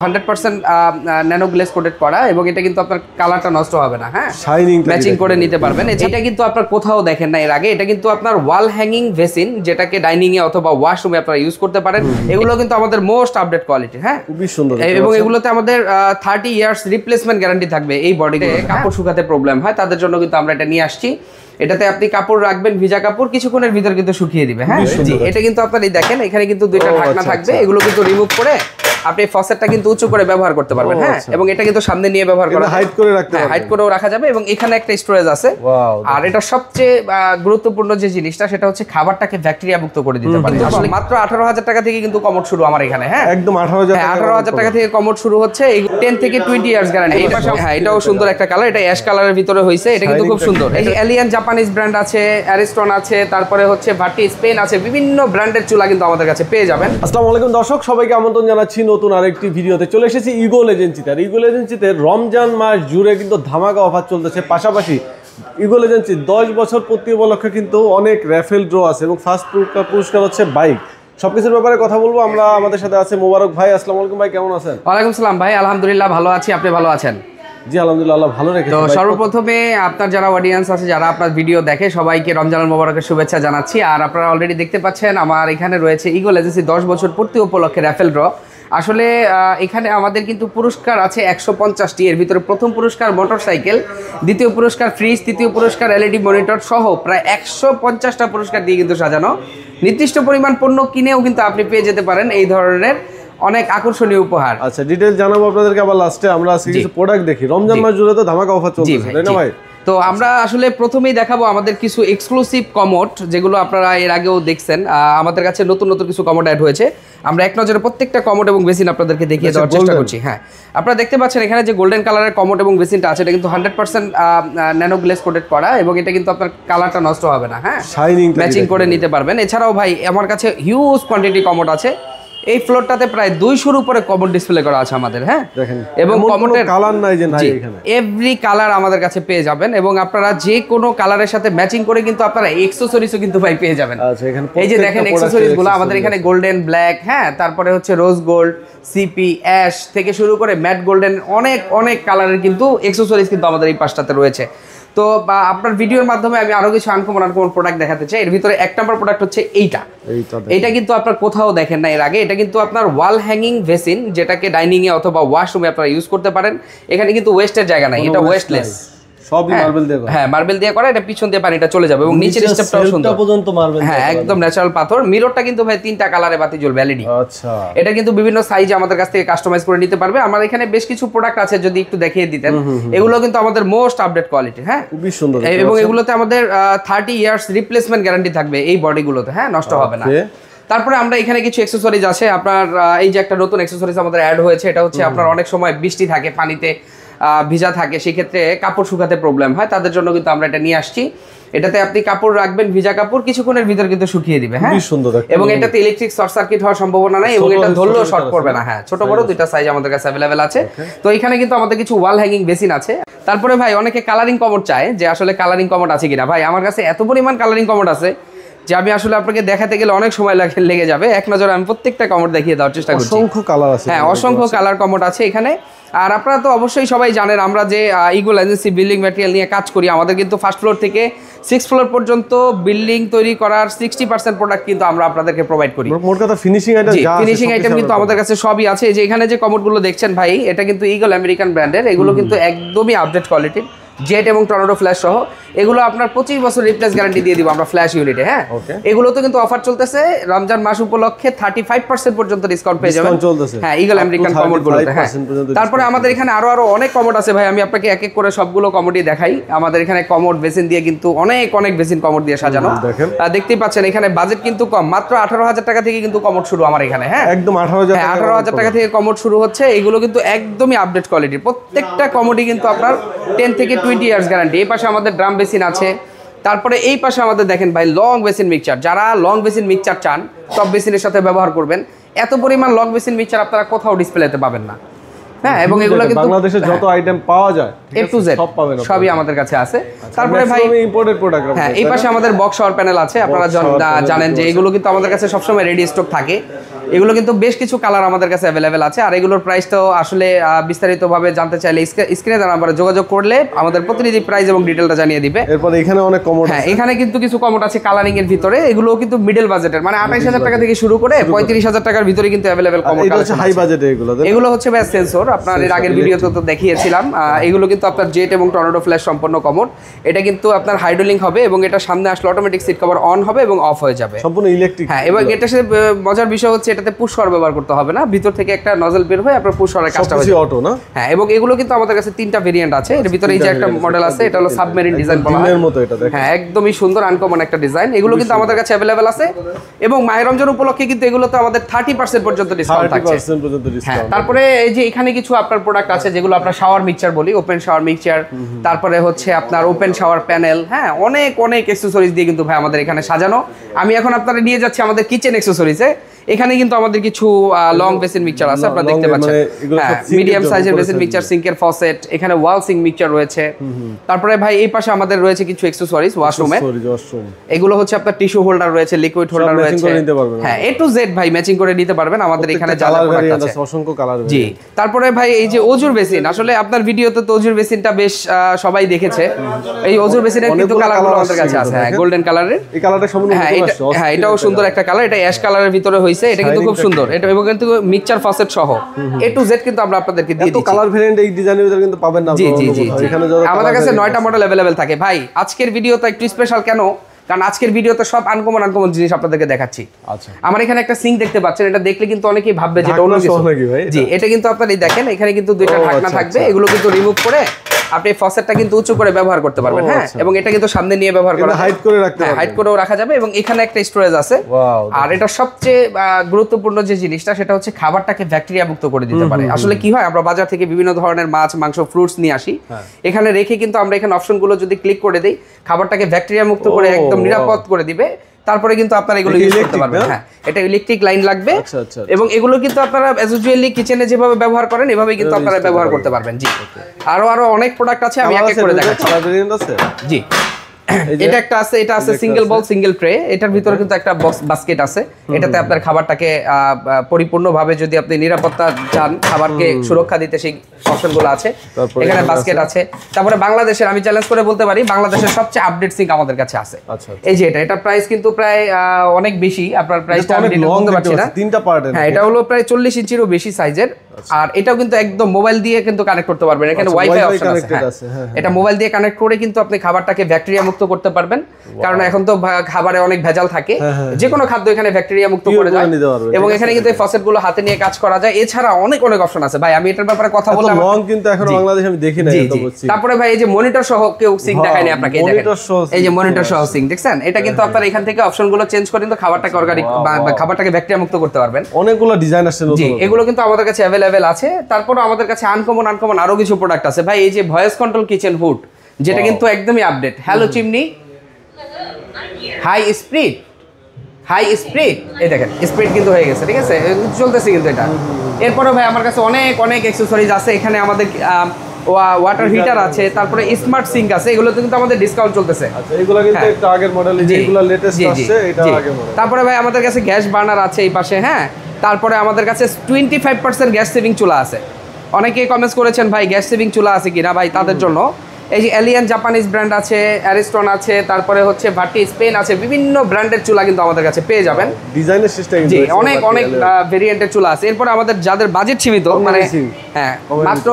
100% nano glaze coated করা এবং এটা কিন্তু আপনার কালারটা নষ্ট হবে না। হ্যাঁ, ম্যাচিং করে নিতে পারবেন। এটা কিন্তু আপনার কোথাও দেখেন না এর আগে। এটা কিন্তু আপনার ওয়াল হ্যাঙ্গিং বেসিন, যেটাকে ডাইনিং এ অথবা ওয়াশরুমে আপনারা ইউজ করতে পারেন। এগুলো কিন্তু আমাদের মোস্ট আপডেট কোয়ালিটি। হ্যাঁ, খুবই সুন্দর এবং এগুলোতে আমাদের 30 ইয়ার্স রিপ্লেসমেন্ট গ্যারান্টি থাকবে। এই বডিতে কাপড় শুকাতে প্রবলেম হয় তাদের জন্য কিন্তু আমরা এটা নিয়ে আসছি। এটাতে আপনি কাপড় রাখবেন, ভিজা কাপড় কিছুক্ষণের ভিতর কিন্তু শুকিয়ে দিবে। হ্যাঁ, এটা কিন্তু আপনারা দেখেন এখানে কিন্তু দুইটা ঢাকনা থাকবে। এগুলো কিন্তু রিমুভ করে আপনি ফসেটটা কিন্তু উঁচু করে ব্যবহার করতে পারবেন। হ্যাঁ, এবং এটা কিন্তু সামনে নিয়ে ব্যবহার করা, হাইড করে রাখতে পারবেন, হাইড করেও রাখা যাবে এবং এখানে একটা স্টোরেজ আছে। আর এটা সবচেয়ে গুরুত্বপূর্ণ যে জিনিসটা সেটা হচ্ছে খাবারটাকে ব্যাকটেরিয়া মুক্ত করে দিতে পারে। আসলে মাত্র 18,000 টাকা থেকে কিন্তু কমোড শুরু আমার এখানে। হ্যাঁ, একদম 18,000 টাকা থেকে কমোড শুরু হচ্ছে। এই 10 থেকে 20 ইয়ার্স গ্যারান্টি। হ্যাঁ, এটাও সুন্দর একটা কালার, এটা অ্যাশ কালারের ভিতরে হইছে। এটা কিন্তু খুব সুন্দর। এই এলিয়ান জাপানিজ ব্র্যান্ড আছে, অ্যারিস্টন আছে, তারপরে হচ্ছে ভার্টি স্পেন আছে, বিভিন্ন ব্র্যান্ডের চুলা কিন্তু আমাদের কাছে পেয়ে যাবেন। আসসালামু আলাইকুম দর্শক, সবাইকে আমন্ত্রণ জানাচ্ছি নতুন আরেকটি ভিডিওতে। চলে এসেছি ইগল এজেন্সিতে। আর ইগল এজেন্সিতে রমজান মাস জুড়ে কিন্তু ধামাকা অফার চলতেছে। পাশাপাশি ইগল এজেন্সি 10 বছর পূর্তি উপলক্ষে কিন্তু অনেক র্যাফেল ড্র আছে এবং ফার্স্ট পুরস্কার হচ্ছে বাইক। সবকিছুর ব্যাপারে কথা বলবো আমরা। আমাদের সাথে আছে মোবারক ভাই। আসসালামু আলাইকুম ভাই, কেমন আছেন? ওয়ালাইকুম সালাম ভাই, আলহামদুলিল্লাহ ভালো আছি, আপনি ভালো আছেন? জি আলহামদুলিল্লাহ, আল্লাহ ভালো রেখেছে। তো সর্বপ্রথমে আপনার যারা অডিয়েন্স আছে, যারা আপনার ভিডিও দেখে, সবাইকে রমজানুল মোবারকের শুভেচ্ছা জানাচ্ছি। আর আপনারা অলরেডি দেখতে পাচ্ছেন আমার এখানে রয়েছে ইগল এজেন্সি 10 বছর পূর্তি উপলক্ষে র্যাফেল ড্র। আসলে এখানে আমাদের কিন্তু পুরস্কার আছে 150টি। এর ভিতরে প্রথম পুরস্কার মোটরসাইকেল, দ্বিতীয় পুরস্কার ফ্রিজ, তৃতীয় পুরস্কার এলইডি মনিটর সহ প্রায় 150টা পুরস্কার দিয়ে কিন্তু সাজানো। নির্দিষ্ট পরিমাণ পণ্য কিনেও কিন্তু আপনি পেয়ে যেতে পারেন এই ধরনের অনেক আকর্ষণীয় উপহার। আচ্ছা, ডিটেইল জানাবো আপনাদেরকে আবার লাস্টে। আমরা আজকে কিছু প্রোডাক্ট দেখি। রমজান মাস জুড়ে তো ধামাকা অফার চলছে, তাই না ভাই? তো আমরা আসলে প্রথমেই দেখাবো আমাদের কিছু এক্সক্লুসিভ কমোড, যেগুলো আপনারা এর আগেও দেখছেন। আমাদের কাছে নতুন নতুন কিছু কমোড অ্যাড হয়েছে। আমরা এক নজরে প্রত্যেকটা কমোড এবং বেসিন আপনাদেরকে দেখিয়ে দেওয়ার চেষ্টা করছি। হ্যাঁ, আপনারা দেখতে পাচ্ছেন এখানে যে গোল্ডেন কালারের কমোড এবং বেসিনটা আছে, এটা কিন্তু 100% ন্যানো গ্লেজ কোটেড করা এবং এটা কিন্তু আপনার কালারটা নষ্ট হবে না। হ্যাঁ, ম্যাচিং করে নিতে পারবেন। এছাড়াও ভাই আমার কাছে হিউজ কোয়ান্টিটি কমোড আছে। এই ফ্লোরটাতে প্রায় 200-র উপরে কমোড ডিসপ্লে করা আছে আমাদের। হ্যাঁ, দেখেন, এবং কমোডের কালার নাই যে নাই, এখানে এভরি কালার আমাদের কাছে পেয়ে যাবেন এবং আপনারা যে কোনো কালারের সাথে ম্যাচিং করে কিন্তু আপনারা অ্যাকসেসরিজও কিন্তু ভাই পেয়ে যাবেন। আচ্ছা, এখানে এই যে দেখেন অ্যাকসেসরিজগুলো আমাদের এখানে গোল্ডেন, ব্ল্যাক, হ্যাঁ, তারপরে হচ্ছে রোজ গোল্ড, সিপি, অ্যাশ থেকে শুরু করে ম্যাট গোল্ডেন, অনেক অনেক কালারের কিন্তু অ্যাকসেসরিজ কিন্তু আমাদের এই পাশটাতে রয়েছে। তো আপনার ভিডিওর মাধ্যমে আমি আরো কিছু আনকমন প্রোডাক্ট দেখাতে চাই। এর ভিতরে এক নাম্বার প্রোডাক্ট হচ্ছে এইটা কিন্তু আপনার কোথাও দেখেন না এর আগে। এটা কিন্তু আপনার ওয়াল হ্যাঙ্গিং বেসিন, যেটাকে ডাইনিং এ অথবা ওয়াশরুমে আপনারা ইউজ করতে পারেন। এখানে কিন্তু ওয়েস্টের জায়গা নাই, এটা ওয়েস্টলেস, সবই মার্বেল দিয়ে করা। হ্যাঁ, মার্বেল দিয়ে করা। এটা পিছন দিয়ে পানিটা চলে যাবে এবং নিচের স্টেপটাও সুন্দর পর্যন্ত মার্বেল। হ্যাঁ, একদম ন্যাচারাল পাথর। মিররটা কিন্তু ভাই 3টা কালারে বাতি জ্বলবে, এলইডি। আচ্ছা, এটা কিন্তু বিভিন্ন সাইজে আমাদের কাছ থেকে কাস্টমাইজ করে নিতে পারবে। আমার এখানে বেশ কিছু প্রোডাক্ট আছে, যদি একটু দেখিয়ে দিতেন। এগুলো কিন্তু আমাদের মোস্ট আপডেট কোয়ালিটি। হ্যাঁ, খুবই সুন্দর এবং এগুলোতে আমাদের 30 ইয়ার্স রিপ্লেসমেন্ট গ্যারান্টি থাকবে এই বডিগুলোতে। হ্যাঁ, নষ্ট হবে না। তারপরে আমরা এখানে কিছু অ্যাকসেসরিজ আছে আপনার। এই যে একটা নতুন অ্যাকসেসরিজ আমাদের অ্যাড হয়েছে, এটা হচ্ছে আপনার অনেক সময় বৃষ্টি থাকে, পানিতে ভিজা থাকে, সেক্ষেত্রে কাপড় শুকাতে প্রবলেম হয়, তাদের জন্য কিন্তু আমরা এটা নিয়ে আসছি। এটাতে আপনি কাপড় রাখবেন, ভিজা কাপড় কিছুক্ষণের ভিতর কিন্তু শুকিয়ে দিবে। হ্যাঁ, সুন্দর। এবং এটাতে ইলেকট্রিক শর্ট সার্কিট হওয়ার সম্ভাবনা নাই এবং এটা ধরলেও শর্ট করবে না। হ্যাঁ, ছোট বড় দুইটা সাইজ আমাদের কাছে অ্যাভেলেবেল আছে। তো এখানে কিন্তু আমাদের কিছু ওয়াল হ্যাঙ্গিং বেসিন আছে। তারপরে ভাই অনেকে কালারিং কমোড চায়, যে আসলে কালারিং কমোড আছে কিনা। ভাই আমার কাছে এত পরিমাণ কালারিং কমোড আছে যে আমি আসলে আপনাকে দেখাতে গেলে অনেক সময় লেগে যাবে। এক নজরে আমি প্রত্যেকটা কমোড দেখিয়ে দেওয়ার চেষ্টা করছি। অসংখ্য কালার আছে। হ্যাঁ, অসংখ্য কালার কমোড আছে এখানে। আর আপনারা তো অবশ্যই সবাই জানেন আমরা যে ইগল এজেন্সি বিল্ডিং ম্যাটেরিয়াল নিয়ে কাজ করি। আমাদের কিন্তু ফার্স্ট ফ্লোর থেকে 6th ফ্লোর পর্যন্ত বিল্ডিং তৈরি করার 60% প্রোডাক্ট কিন্তু আমরা আপনাদেরকে প্রোভাইড করি। মোট কথা ফিনিশিং আইটেম কিন্তু আমাদের কাছে সবই আছে। যে এখানে যে কমোডগুলো দেখছেন ভাই, এটা কিন্তু ইগল আমেরিকান ব্র্যান্ডের। এগুলো কিন্তু একদমই আপডেট কোয়ালিটির, জেট এবং টর্নেডো ফ্ল্যাশ সহ। এগুলো আপনার 25 বছর রিপ্লেস গ্যারান্টি দিয়ে দিব আমরা ফ্ল্যাশ ইউনিটে। হ্যাঁ, এগুলো তো কিন্তু অফার চলতেছে রমজান মাস উপলক্ষে 35% পর্যন্ত ডিসকাউন্ট পেয়ে যাবেন। হ্যাঁ, ইগল আমেরিকান কমোডগুলোতে। হ্যাঁ, তারপরে আমাদের এখানে আরো অনেক কমোড আছে ভাই। আমি আপনাকে এক এক করে সবগুলো কমোডই দেখাই। আমাদের এখানে কমোড বেসিন দিয়ে কিন্তু অনেক বেসিন কমোড দিয়ে সাজানো। দেখতেই পাচ্ছেন এখানে বাজেট কিন্তু কম, মাত্র 18,000 টাকা থেকে কিন্তু কমোড শুরু আমার এখানে। হ্যাঁ, একদম 18,000 টাকা থেকে কমোড শুরু হচ্ছে। এগুলো কিন্তু একদমই আপডেট কোয়ালিটির। প্রত্যেকটা কমোডই কিন্তু আপনার 10 থেকে 20 ইয়ার্স গ্যারান্টি। এই পাশে আমাদের ড্রাম বেসিন আছে। তারপরে এই পাশে আমাদের দেখেন ভাই লং বেসিন মিক্সচার। যারা লং বেসিন মিক্সচার চান, টপ বেসিনের সাথে ব্যবহার করবেন, এত পরিমাণ লং বেসিন মিক্সচার আপনারা কোথাও ডিসপ্লেতে পাবেন না। হ্যাঁ, এবং এগুলো কিন্তু বাংলাদেশে যত আইটেম পাওয়া যায় A to Z সব পাবেন সবই আমাদের কাছে আছে। তারপরে ভাই ইম্পোর্টেড প্রোডাক্ট, হ্যাঁ, এই পাশে আমাদের বক্স শাওয়ার প্যানেল আছে। আপনারা জানেন যে এগুলো কিন্তু আমাদের কাছে সবসময় রেডি স্টক থাকে। এগুলো কিন্তু বেশ কিছু কালার আমাদের কাছে অ্যাভেলেবেল আছে। আর এগুলোর প্রাইস তো আসলে বিস্তারিতভাবে জানতে চাইলে স্ক্রিনে নাম্বারে যোগাযোগ করলে আমাদের প্রতিনিধি প্রাইস এবং ডিটেলটা জানিয়ে দিবে। এরপর এখানে অনেক কমোড, হ্যাঁ, এখানে কিন্তু কিছু কমোড আছে কালারিং এর ভিতরে। এগুলো কিন্তু মিডল বাজেটের, মানে 28000 টাকা থেকে শুরু করে 35000 টাকার ভিতরে কিন্তু অ্যাভেলেবেল কমোড এটা হচ্ছে হাই বাজেটে। এগুলো হচ্ছে ব্যাস সেন্সর, আপনার এর আগের ভিডিওতে তো দেখিয়েছিলাম। এগুলো কিন্তু আপনার জেট এবং টর্নেডো ফ্ল্যাশ সম্পন্ন কমোড। এটা কিন্তু আপনার হাইড্রোলিক হবে এবং এটা সামনে আসলে অটোমেটিক সিট কভার অন হবে এবং অফ হয়ে যাবে, সম্পূর্ণ ইলেকট্রিক। হ্যাঁ, এবং এটার সাথে মজার বিষয় হচ্ছে এটাতে পুশ কভার ব্যবহার করতে হবে না, ভিতর থেকে একটা নজল বের হয়ে আপনার পুশ কভারের কাজটা হবে অটো না। হ্যাঁ, এবং এগুলো কিন্তু আমাদের কাছে 3টা ভেরিয়েন্ট আছে। এর ভিতরে এই যে একটা মডেল আছে, এটা হলো সাবমেরিন ডিজাইন বলা হয়। হ্যাঁ, একদমই সুন্দর আনকমন একটা ডিজাইন। এগুলো কিন্তু আমাদের কাছে অ্যাভেলেবেল আছে এবং মাহে রমজান উপলক্ষে কিন্তু এগুলোতে আমাদের 30% পর্যন্ত ডিসকাউন্ট থাকছে। হ্যাঁ, তারপরে এই যে এখানে কিছু আপনার প্রোডাক্ট আছে যেগুলো আপনার শাওয়ার মিক্সচার বলি, ওপেন শাওয়ার মিক্সচার, তারপরে হচ্ছে আপনার ওপেন শাওয়ার প্যানেল। হ্যাঁ, অনেক অনেক অ্যাকসেসরিজ দিয়ে কিন্তু ভাই আমাদের এখানে সাজানো। আমি এখন আপনারা নিয়ে যাচ্ছি আমাদের কিচেন অ্যাকসেসরিজে। এখানে কিন্তু আমাদের কিছু লং বেসিন মিক্সচার আছে, আপনারা দেখতে পাচ্ছেন। হ্যাঁ, মিডিয়াম সাইজের বেসিন মিক্সচার, সিঙ্কের ফসেট, এখানে ওয়াল সিঙ্ক মিক্সচার রয়েছে। তারপরে ভাই এই পাশে আমাদের রয়েছে কিছু অ্যাকসেসরিজ ওয়াশরুমে। এগুলো হচ্ছে আপনার টিস্যু হোল্ডার রয়েছে, লিকুইড হোল্ডার রয়েছে। হ্যাঁ, A to Z ভাই ম্যাচিং করে নিতে পারবেন। আমাদের এখানে জালা প্রোডাক্ট আছে, অসংখ্য কালার। জি, তারপরে ভাই এই যে অজুর বেসিন, আসলে আপনার ভিডিওতে তো অজুর বেসিনটা বেশ সবাই দেখেছে। এই অজুর বেসিনের কিন্তু কালারগুলো আমাদের কাছে আছে। হ্যাঁ, গোল্ডেন কালারের এই কালারটা সম্পূর্ণ নতুন আসছে। হ্যাঁ, এটাও সুন্দর একটা কালার। এটা অ্যাশ কালারের ভিতরে হইছে। এটা কিন্তু খুব সুন্দর। এটা এবং কিন্তু মিক্সচার ফসেট সহ A to Z কিন্তু আমরা আপনাদেরকে দিয়ে দিচ্ছি। এত কালার ভেরিয়েন্ট এই ডিজাইনের ভিতরে কিন্তু পাবেন না। জি জি জি, আমাদের কাছে 9টা মডেল अवेलेबल থাকে। ভাই আজকের ভিডিওটা একটু স্পেশাল কেন? কারণ আজকের ভিডিওতে সব আনকমন জিনিস আপনাদেরকে দেখাচ্ছি। আচ্ছা, আমার এখানে একটা সিঙ্ক দেখতে পাচ্ছেন। এটা দেখলে কিন্তু অনেকেই ভাববে যে এটা অন্য কিছু। জি, এটা কিন্তু আপনারা দেখেন এখানে কিন্তু দুইটা ঢাকনা থাকবে। এগুলো কিন্তু রিমুভ করে আপনি ফসেটটা কিন্তু উঁচু করে ব্যবহার করতে পারবেন। হ্যাঁ, এবং এটা কিন্তু সামনে নিয়ে ব্যবহার করা যায়, হাইড করে রাখতে পারবেন। হাইড করেও রাখা যাবে এবং এখানে একটা স্টোরেজ আছে। আর এটা সবচেয়ে গুরুত্বপূর্ণ যে জিনিসটা সেটা হচ্ছে খাবারটাকে ব্যাকটেরিয়া মুক্ত করে দিতে পারে। আসলে কি হয়, আমরা বাজার থেকে বিভিন্ন ধরনের মাছ, মাংস, ফ্রুটস নিয়ে আসি। এখানে রেখে কিন্তু আমরা এখানে অপশনগুলো যদি ক্লিক করে দেই, খাবারটাকে ব্যাকটেরিয়া মুক্ত করে একদম নিরাপদ করে দিবে। তারপরে কিন্তু আপনারা এগুলো ইউজ করতে পারবেন। হ্যাঁ, এটা ইলেকট্রিক লাইন লাগবে এবং এগুলো কিন্তু আপনারা অ্যাজ ইউজুয়ালি কিচেনে যেভাবে ব্যবহার করেন এভাবেই কিন্তু আপনারা ব্যবহার করতে পারবেন। জি, আরো অনেক প্রোডাক্ট আছে, আমি এক এক করে দেখাচ্ছি। জি, এটা একটা আছে, এটা আছে সিঙ্গেল বল সিঙ্গেল ট্রে। এটার ভিতরে কিন্তু একটা বক্স বাস্কেট আছে। এটাতে আপনার খাবারটাকে পরিপূর্ণভাবে যদি আপনি নিরাপত্তা চান, খাবারকে সুরক্ষা দিতে সেই অপশনগুলো আছে। এখানে বাস্কেট আছে। তারপরে বাংলাদেশের, আমি চ্যালেঞ্জ করে বলতে পারি, বাংলাদেশের সবচেয়ে আপডেট সিঙ্ক আমাদের কাছে আছে। এই যে এটা প্রাইস কিন্তু প্রায় অনেক বেশি। আপনার প্রাইসটা আমি বলতে পারছি না। তিনটা পার্ট। হ্যাঁ, এটা হলো প্রায় 40 ইঞ্চিরও বেশি সাইজের। আর এটাও কিন্তু একদম মোবাইল দিয়ে কিন্তু কানেক্ট করতে পারবেন। এখানে ওয়াইফাই অপশন আছে। এটা মোবাইল দিয়ে কানেক্ট করে কিন্তু আপনি খাবারটাকে ব্যাকটেরিয়া মুক্ত করতে পারবেন। কারণ এখন তো খাবারে অনেক ভেজাল থাকে, যে কোনো খাদ্য এখানে ব্যাকটেরিয়া মুক্ত করে যায়। এবং এখানে কিন্তু এই ফসেটগুলো হাতে নিয়ে কাজ করা যায়। এছাড়া অনেক অনেক অপশন আছে ভাই, আমি এটার ব্যাপারে কথা বললাম। লং কিন্তু এখন বাংলাদেশে আমি দেখি না এত বুঝছি। তারপরে ভাই এই যে মনিটর সহ কেউ সিঙ্ক দেখায়নি আপনাকে, এই দেখেন এই যে মনিটর সহ সিঙ্ক দেখছেন। এটা কিন্তু আপনারা এখান থেকে অপশনগুলো চেঞ্জ করে কিন্তু খাবারটাকে অর্গানিক খাবারটাকে ব্যাকটেরিয়া মুক্ত করতে পারবেন। অনেকগুলো ডিজাইন আসছে নতুন। জি, এগুলো কিন্তু আমাদের কাছে अवेलेबल আছে। তারপরে আমাদের কাছে আনকমন আরো কিছু প্রোডাক্ট আছে ভাই। এই যে ভয়েস কন্ট্রোল কিচেন হুড, যেটা কিন্তু একদমই update. Hello chimney, high speed, এই দেখেন স্পিড কিন্তু হয়ে গেছে, ঠিক আছে, চলতেছে কিন্তু এটা। এরপরে ভাই আমার কাছে অনেক অনেক অ্যাকসেসরিজ আছে। এখানে আমাদের ওয়াটার হিটার আছে, তারপরে স্মার্ট সিঙ্ক আছে। এগুলোতে কিন্তু আমাদের ডিসকাউন্ট চলতেছে। আচ্ছা, এগুলো কিন্তু একটু আগের মডেল, যেগুলো লেটেস্ট আসছে এটা আগের মডেল। তারপরে ভাই আমাদের কাছে গ্যাস বার্নার আছে এই পাশে। হ্যাঁ, তারপরে আমাদের কাছে 25% গ্যাস সেভিং চুলা আছে। অনেকেই কমেন্টস করেছেন ভাই গ্যাস সেভিং চুলা আছে কিনা। ভাই তাদের জন্য এই যে এলিয়ান জাপানিজ ব্র্যান্ড আছে, অ্যারিস্টন আছে, তারপরে হচ্ছে ভাটি স্পেন আছে। বিভিন্ন ব্র্যান্ডের চুলা কিন্তু আমাদের কাছে পেয়ে যাবেন। ডিজাইনের সিস্টেম জি, অনেক অনেক ভেরিয়েন্টের চুলা আছে। এরপর আমাদের যাদের বাজেট সীমিত, মানে হ্যাঁ মাত্র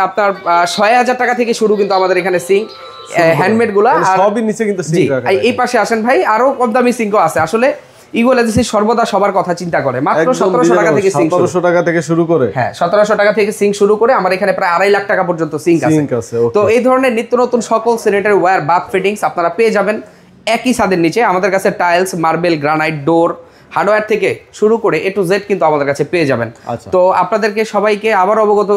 আপনার 6000 টাকা থেকে শুরু কিন্তু আমাদের এখানে সিঙ্ক হ্যান্ডমেড গুলা, সবই নিচে কিন্তু সিঙ্ক রাখা। এই পাশে আসেন ভাই, আরো কম দামি সিঙ্কও আছে। আসলে ইগল এজেন্সি সর্বদা সবার কথা চিন্তা করে। মাত্র 1700 টাকা থেকে সিঙ্ক, 1700 টাকা থেকে শুরু করে। হ্যাঁ, 1700 টাকা থেকে সিঙ্ক শুরু করে আমার এখানে প্রায় 2.5 লাখ টাকা পর্যন্ত সিঙ্ক আছে। তো এই ধরনের নিত্য নতুন সকল স্যানিটারি ওয়্যার, বাথ ফিটিংস আপনারা পেয়ে যাবেন একই ছাদের নিচে। আমাদের কাছে টাইলস, মার্বেল, গ্রানাইট, ডোর, হার্ডওয়্যার থেকে শুরু করে A to Z কিন্তু আমাদের কাছে পেয়ে যাবেন। তো আপনাদেরকে সবাইকে আবার অবগত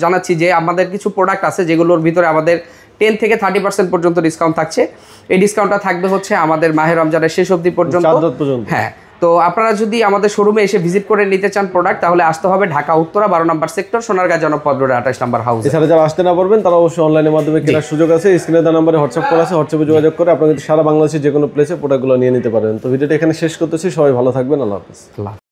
জানাচ্ছি যে আমাদের কিছু প্রোডাক্ট আছে যেগুলোর ভিতরে আমাদের 10 থেকে 30% পর্যন্ত ডিসকাউন্ট থাকছে। এই ডিসকাউন্টটা থাকবে হচ্ছে আমাদের মাহে রমজানের শেষ অবধি পর্যন্ত। হ্যাঁ, তো আপনারা যদি আমাদের শোরুমে এসে ভিজিট করে নিতে চান প্রোডাক্ট, তাহলে আসতে হবে ঢাকা উত্তরা 12 নম্বর সেক্টর, সোনারগাঁ জনপদ রোড 28 নম্বর হাউস। এছাড়া যারা আসতে না পারবেন তারা অবশ্যই অনলাইনের মাধ্যমে কেনার সুযোগ আছে। স্ক্রিনে দেওয়া নাম্বারে হোয়াটসঅ্যাপ করা আছে, হোয়াটসঅ্যাপে যোগাযোগ করে আপনারা কিন্তু সারা বাংলাদেশের যে কোনো প্লেসে প্রোডাক্টগুলো নিয়ে নিতে পারবেন। তো ভিডিওটা এখানে শেষ করতেছি, সবাই ভালো থাকবেন, আল্লাহ হাফেজ।